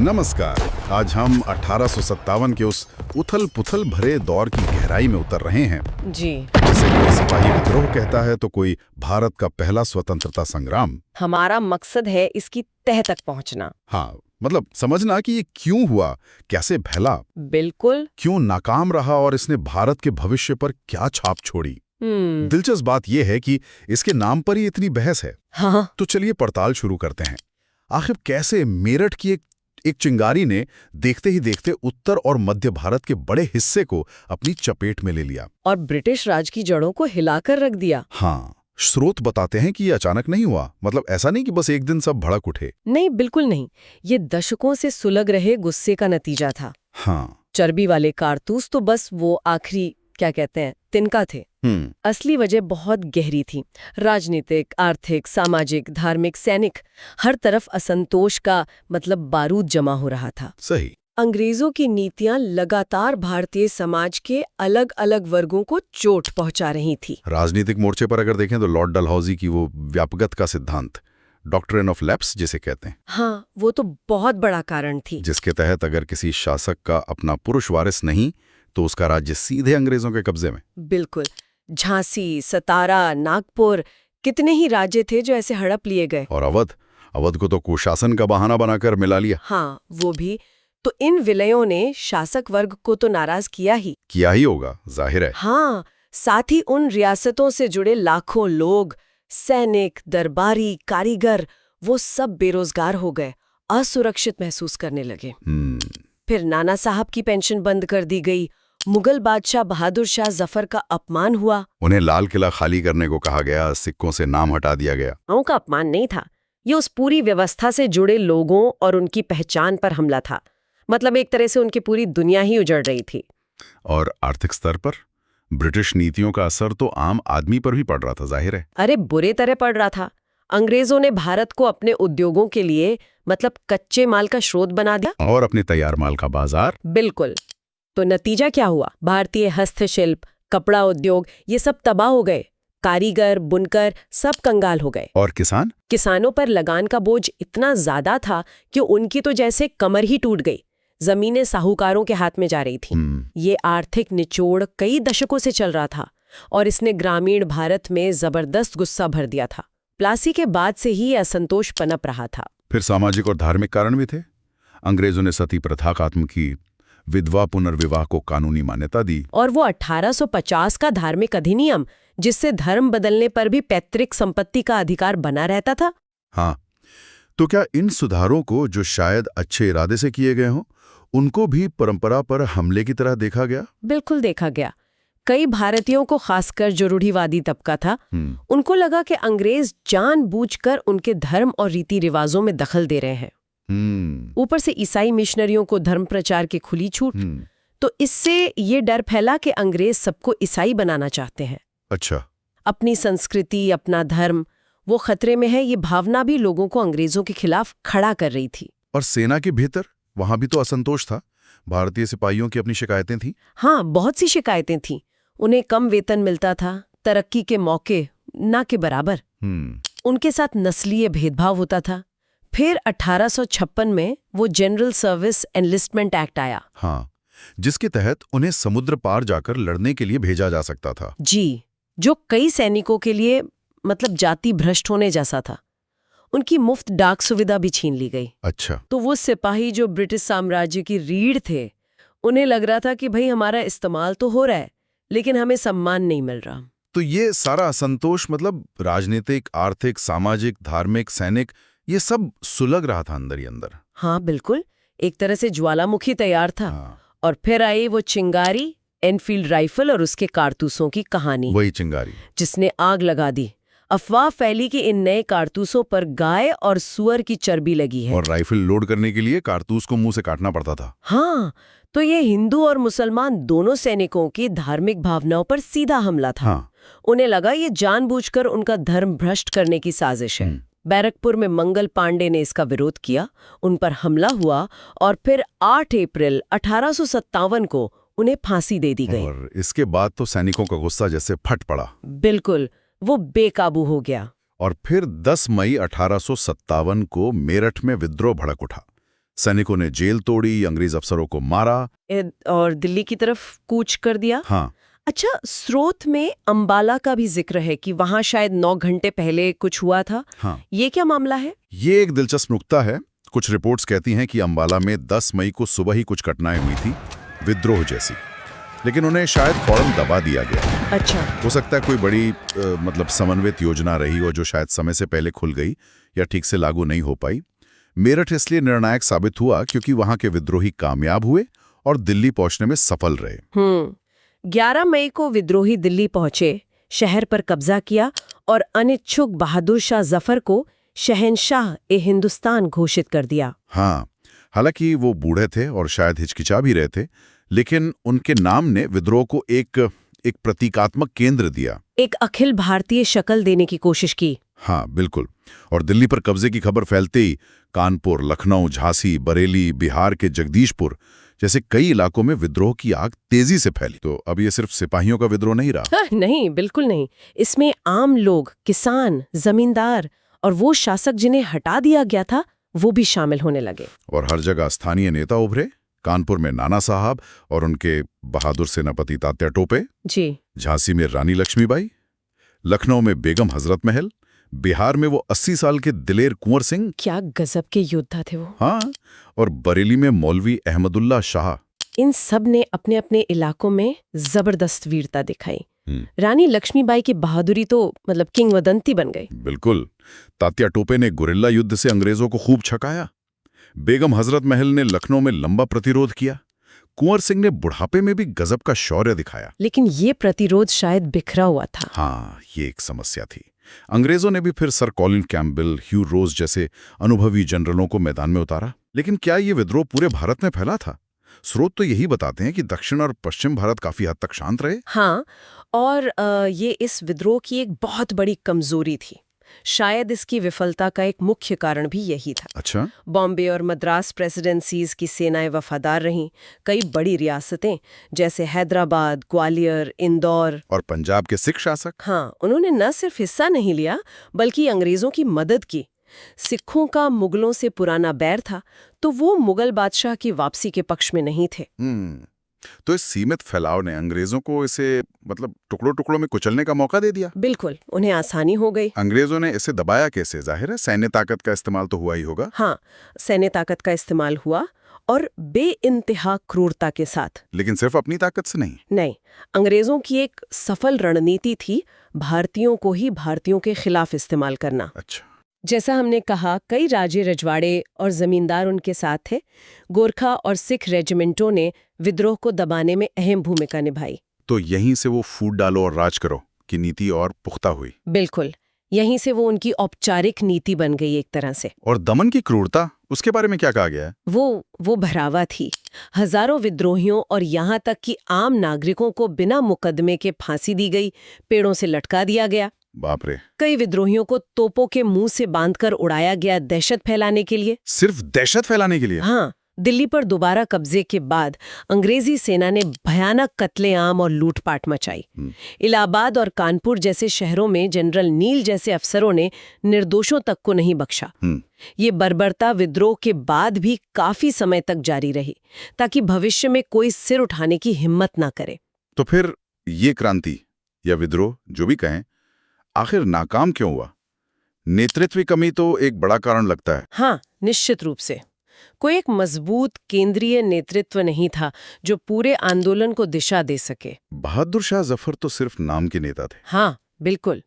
नमस्कार। आज हम 1857 के उस उथल-पुथल भरे दौर की गहराई में उतर रहे हैं। जी। जिसे कोई सिपाही विद्रोह कहता है तो कोई भारत का पहला स्वतंत्रता संग्राम। हमारा मकसद है इसकी तह तक पहुंचना। हाँ, मतलब समझना कि ये क्यों हुआ, कैसे फैला, बिल्कुल। क्यों नाकाम रहा और इसने भारत के भविष्य पर क्या छाप छोड़ी। दिलचस्प बात यह है कि इसके नाम पर ही इतनी बहस है। हाँ। तो चलिए पड़ताल शुरू करते हैं। आखिर कैसे मेरठ की एक चिंगारी ने देखते ही देखते उत्तर और मध्य भारत के बड़े हिस्से को अपनी चपेट में ले लिया और ब्रिटिश राज की जड़ों को हिलाकर रख दिया। हाँ, स्रोत बताते हैं कि ये अचानक नहीं हुआ। मतलब ऐसा नहीं कि बस एक दिन सब भड़क उठे। नहीं, बिल्कुल नहीं। ये दशकों से सुलग रहे गुस्से का नतीजा था। हाँ। चर्बी वाले कारतूस तो बस वो आखिरी क्या कहते हैं तिनका थे। असली वजह बहुत गहरी थी। राजनीतिक, आर्थिक, सामाजिक, धार्मिक, सैनिक, हर तरफ असंतोष का मतलब बारूद जमा हो रहा था। सही। अंग्रेजों की नीतियां लगातार भारतीय समाज के अलग अलग वर्गों को चोट पहुंचा रही थी। राजनीतिक मोर्चे पर अगर देखें तो लॉर्ड डलहौजी की वो व्यापकता का सिद्धांत, डॉक्ट्रिन ऑफ लैप्स जिसे कहते हैं, हाँ, वो तो बहुत बड़ा कारण थी। जिसके तहत अगर किसी शासक का अपना पुरुष वारिस नहीं तो उसका राज्य सीधे अंग्रेजों के कब्जे में। बिल्कुल। झांसी, सतारा, नागपुर, कितने ही राज्य थे जो ऐसे हड़प लिए गए। और अवध को तो कुशासन का बहाना बनाकर मिला लिया। हाँ, वो भी। तो इन विलयों ने शासक वर्ग को तो नाराज किया ही होगा, जाहिर है। हाँ, साथ ही उन रियासतों से जुड़े लाखों लोग, सैनिक, दरबारी, कारीगर, वो सब बेरोजगार हो गए, असुरक्षित महसूस करने लगे। फिर नाना साहब की पेंशन बंद कर दी गई। मुगल बादशाह बहादुर शाह जफर का अपमान हुआ। उन्हें लाल किला खाली करने को कहा गया, सिक्कों से नाम हटा दिया गया। उनका अपमान नहीं था, ये उस पूरी व्यवस्था से जुड़े लोगों और उनकी पहचान पर हमला था। मतलब एक तरह से उनकी पूरी दुनिया ही उजड़ रही थी। और आर्थिक स्तर पर ब्रिटिश नीतियों का असर तो आम आदमी पर भी पड़ रहा था, जाहिर है। अरे बुरे तरह पड़ रहा था। अंग्रेजों ने भारत को अपने उद्योगों के लिए मतलब कच्चे माल का स्रोत बना दिया और अपने तैयार माल का बाजार। बिल्कुल। तो नतीजा क्या हुआ? भारतीय हस्तशिल्प, कपड़ा उद्योग, ये सब तबाह हो गए। कारीगर, बुनकर सब कंगाल हो गए। और किसानों पर लगान का बोझ इतना ज्यादा था कि उनकी तो जैसे कमर ही टूट गई। जमीनें साहूकारों के हाथ में जा रही थी। ये आर्थिक निचोड़ कई दशकों से चल रहा था और इसने ग्रामीण भारत में जबरदस्त गुस्सा भर दिया था। प्लासी के बाद से ही असंतोष पनप रहा था। फिर सामाजिक और धार्मिक कारण भी थे। अंग्रेजों ने सती प्रथा खत्म की, विधवा पुनर्विवाह को कानूनी मान्यता दी, और वो 1850 का धार्मिक अधिनियम, जिससे धर्म बदलने पर भी पैतृक संपत्ति का अधिकार बना रहता था। हाँ, तो क्या इन सुधारों को, जो शायद अच्छे इरादे से किए गए हों, उनको भी परंपरा पर हमले की तरह देखा गया? बिल्कुल देखा गया। कई भारतीयों को, खासकर जो रूढ़िवादी तबका था, उनको लगा कि अंग्रेज जानबूझकर उनके धर्म और रीति रिवाजों में दखल दे रहे हैं। ऊपर से ईसाई मिशनरियों को धर्म प्रचार की खुली छूट। तो इससे ये डर फैला कि अंग्रेज सबको ईसाई बनाना चाहते हैं। अच्छा। अपनी संस्कृति, अपना धर्म, वो खतरे में है। ये भावना भी लोगों को अंग्रेजों के खिलाफ खड़ा कर रही थी। और सेना के भीतर वहां भी तो असंतोष था। भारतीय सिपाहियों की अपनी शिकायतें थी। हाँ, बहुत सी शिकायतें थीं। उन्हें कम वेतन मिलता था, तरक्की के मौके ना के बराबर। उनके साथ नस्लीय भेदभाव होता था। फिर 1856 में वो जनरल सर्विस एनलिस्टमेंट एक्ट आया। हाँ, जिसके तहत उन्हें समुद्र पार जाकर लड़ने के लिए भेजा जा सकता था। जी, जो कई सैनिकों के लिए मतलब जाति भ्रष्ट होने जैसा था। उनकी मुफ्त डाक सुविधा भी छीन ली गई। अच्छा। तो वो सिपाही जो ब्रिटिश साम्राज्य की रीढ़ थे, उन्हें लग रहा था कि भाई हमारा इस्तेमाल तो हो रहा है, लेकिन हमें सम्मान नहीं मिल रहा। तो ये सारा असंतोष मतलब राजनीतिक, आर्थिक, सामाजिक, धार्मिक, सैनिक, ये सब सुलग रहा था अंदर ही अंदर। हाँ बिल्कुल, एक तरह से ज्वालामुखी तैयार था। और फिर आई वो चिंगारी, एनफील्ड राइफल और उसके कारतूसों की कहानी। वही चिंगारी जिसने आग लगा दी। अफवाह फैली कि इन नए कारतूसों पर गाय और सुअर की चर्बी लगी है। और राइफल लोड करने के लिए कारतूस को मुंह से काटना पड़ता था। हाँ, तो ये हिंदू और मुसलमान दोनों सैनिकों की धार्मिक भावनाओं पर सीधा हमला था। उन्हें लगा ये जानबूझकर उनका धर्म भ्रष्ट करने की साजिश है। बैरकपुर में मंगल पांडे ने इसका विरोध किया, उन पर हमला हुआ और फिर 8 अप्रैल 1857 को उन्हें फांसी दे दी गई। और इसके बाद तो सैनिकों का गुस्सा जैसे फट पड़ा। बिल्कुल, वो बेकाबू हो गया। और फिर 10 मई 1857 को मेरठ में विद्रोह भड़क उठा। सैनिकों ने जेल तोड़ी, अंग्रेज अफसरों को मारा। और दिल्ली की तरफ कूच कर दिया। हाँ, अच्छा, स्रोत में अंबाला का भी जिक्र है कि वहां शायद 9 घंटे पहले कुछ हुआ था। हाँ, ये क्या मामला है? ये एक दिलचस्प नुक्ता है। कुछ रिपोर्ट्स कहती हैं कि अंबाला में 10 मई को सुबह ही कुछ घटनाएं हुई थी, विद्रोह जैसी, लेकिन उन्हें शायद फौरन दबा दिया गया। अच्छा, हो सकता है कोई बड़ी मतलब समन्वित योजना रही हो जो शायद समय से पहले खुल गई या ठीक से लागू नहीं हो पाई। मेरठ इसलिए निर्णायक साबित हुआ क्योंकि वहां के विद्रोही कामयाब हुए और दिल्ली पहुंचने में सफल रहे। 11 मई को विद्रोही दिल्ली पहुंचे, शहर पर कब्जा किया और अनिच्छुक बहादुर शाह जफर को शहंशाह-ए-हिंदुस्तान घोषित कर दिया। हाँ, हालांकि वो बूढ़े थे और शायद हिचकिचा भी रहे थे, लेकिन उनके नाम ने विद्रोह को एक प्रतीकात्मक केंद्र दिया, एक अखिल भारतीय शक्ल देने की कोशिश की। हाँ बिल्कुल। और दिल्ली पर कब्जे की खबर फैलते ही कानपुर, लखनऊ, झांसी, बरेली, बिहार के जगदीशपुर जैसे कई इलाकों में विद्रोह की आग तेजी से फैली। तो अब ये सिर्फ सिपाहियों का विद्रोह नहीं रहा। नहीं, बिल्कुल नहीं। इसमें आम लोग, किसान, जमींदार और वो शासक जिन्हें हटा दिया गया था, वो भी शामिल होने लगे। और हर जगह स्थानीय नेता उभरे। कानपुर में नाना साहब और उनके बहादुर सेनापति तात्या टोपे जी, झांसी में रानी लक्ष्मीबाई, लखनऊ में बेगम हजरत महल, बिहार में वो 80 साल के दिलेर कुंवर सिंह, क्या गजब के योद्धा थे वो। हाँ, और बरेली में मौलवी अहमदुल्ला शाह। इन सब ने अपने अपने इलाकों में जबरदस्त वीरता दिखाई। रानी लक्ष्मीबाई की बहादुरी तो मतलब किंवदंती बन गई। बिल्कुल। तात्या टोपे ने गुरिल्ला युद्ध से अंग्रेजों को खूब छकाया। बेगम हजरत महल ने लखनऊ में लंबा प्रतिरोध किया। कुंवर सिंह ने बुढ़ापे में भी गजब का शौर्य दिखाया। लेकिन ये प्रतिरोध शायद बिखरा हुआ था। हाँ, ये एक समस्या थी। अंग्रेजों ने भी फिर सर कॉलिन कैम्पबेल, ह्यू रोज जैसे अनुभवी जनरलों को मैदान में उतारा। लेकिन क्या ये विद्रोह पूरे भारत में फैला था? स्रोत तो यही बताते हैं कि दक्षिण और पश्चिम भारत काफी हद तक शांत रहे। हाँ, और ये इस विद्रोह की एक बहुत बड़ी कमजोरी थी। शायद इसकी विफलता का एक मुख्य कारण भी यही था। अच्छा। बॉम्बे और मद्रास प्रेसिडेंसीज की सेनाएं वफादार रहीं। कई बड़ी रियासतें जैसे हैदराबाद, ग्वालियर, इंदौर और पंजाब के सिख शासक, हाँ, उन्होंने न सिर्फ हिस्सा नहीं लिया बल्कि अंग्रेजों की मदद की। सिखों का मुगलों से पुराना बैर था, तो वो मुगल बादशाह की वापसी के पक्ष में नहीं थे। तो इस सीमित फैलाव ने अंग्रेजों को इसे मतलब टुकड़ों टुकड़ों में कुचलने का मौका दे दिया। बिल्कुल, उन्हें आसानी हो गई। अंग्रेजों ने इसे दबाया कैसे? जाहिर है सैन्य ताकत का इस्तेमाल तो हुआ ही होगा। हाँ, सैन्य ताकत का इस्तेमाल हुआ और बेइंतहा क्रूरता के साथ। लेकिन सिर्फ अपनी ताकत से नहीं। अंग्रेजों की एक सफल रणनीति थी भारतीयों को ही भारतीयों के खिलाफ इस्तेमाल करना। अच्छा। जैसा हमने कहा, कई राजे रजवाड़े और जमींदार उनके साथ थे। गोरखा और सिख रेजिमेंटों ने विद्रोह को दबाने में अहम भूमिका निभाई। तो यहीं से वो फूट डालो और राज करो की नीति और पुख्ता हुई। बिल्कुल, यहीं से वो उनकी औपचारिक नीति बन गई एक तरह से। और दमन की क्रूरता, उसके बारे में क्या कहा गया है? वो भरावा थी। हजारों विद्रोहियों और यहाँ तक कि आम नागरिकों को बिना मुकदमे के फांसी दी गई, पेड़ों से लटका दिया गया। बाप रे। कई विद्रोहियों को तोपों के मुंह से बांधकर उड़ाया गया, दहशत फैलाने के लिए। सिर्फ दहशत फैलाने के लिए? हाँ, दिल्ली पर दोबारा कब्जे के बाद अंग्रेजी सेना ने भयानक कत्लेआम और लूटपाट मचाई। इलाहाबाद और कानपुर जैसे शहरों में जनरल नील जैसे अफसरों ने निर्दोषों तक को नहीं बख्शा। ये बर्बरता विद्रोह के बाद भी काफी समय तक जारी रही, ताकि भविष्य में कोई सिर उठाने की हिम्मत ना करे। तो फिर ये क्रांति या विद्रोह जो भी कहें, आखिर नाकाम क्यों हुआ? नेतृत्व की कमी तो एक बड़ा कारण लगता है। हाँ, निश्चित रूप से। कोई एक मजबूत केंद्रीय नेतृत्व नहीं था जो पूरे आंदोलन को दिशा दे सके। बहादुर शाह जफर तो सिर्फ नाम के नेता थे। हाँ, बिल्कुल।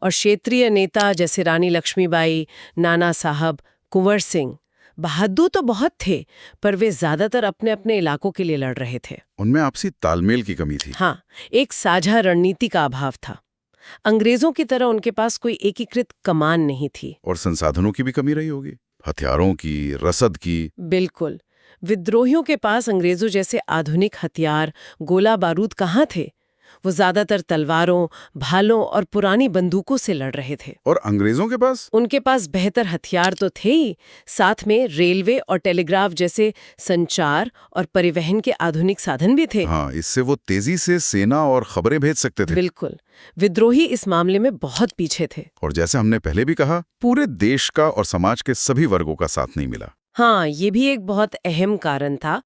और क्षेत्रीय नेता जैसे रानी लक्ष्मीबाई, नाना साहब, कुंवर सिंह, बहादुर तो बहुत थे, पर वे ज्यादातर अपने अपने इलाकों के लिए लड़ रहे थे। उनमें आपसी तालमेल की कमी थी। हाँ, एक साझा रणनीति का अभाव था। अंग्रेजों की तरह उनके पास कोई एकीकृत कमान नहीं थी। और संसाधनों की भी कमी रही होगी, हथियारों की, रसद की। बिल्कुल। विद्रोहियों के पास अंग्रेजों जैसे आधुनिक हथियार, गोला बारूद कहाँ थे? वो ज्यादातर तलवारों, भालों और पुरानी बंदूकों से लड़ रहे थे। और अंग्रेजों के पास? उनके पास बेहतर हथियार तो थे ही, साथ में रेलवे और टेलीग्राफ जैसे संचार और परिवहन के आधुनिक साधन भी थे। हाँ, इससे वो तेजी से सेना और खबरें भेज सकते थे। बिल्कुल। विद्रोही इस मामले में बहुत पीछे थे। और जैसे हमने पहले भी कहा, पूरे देश का और समाज के सभी वर्गों का साथ नहीं मिला। हाँ, ये भी एक बहुत अहम कारण था।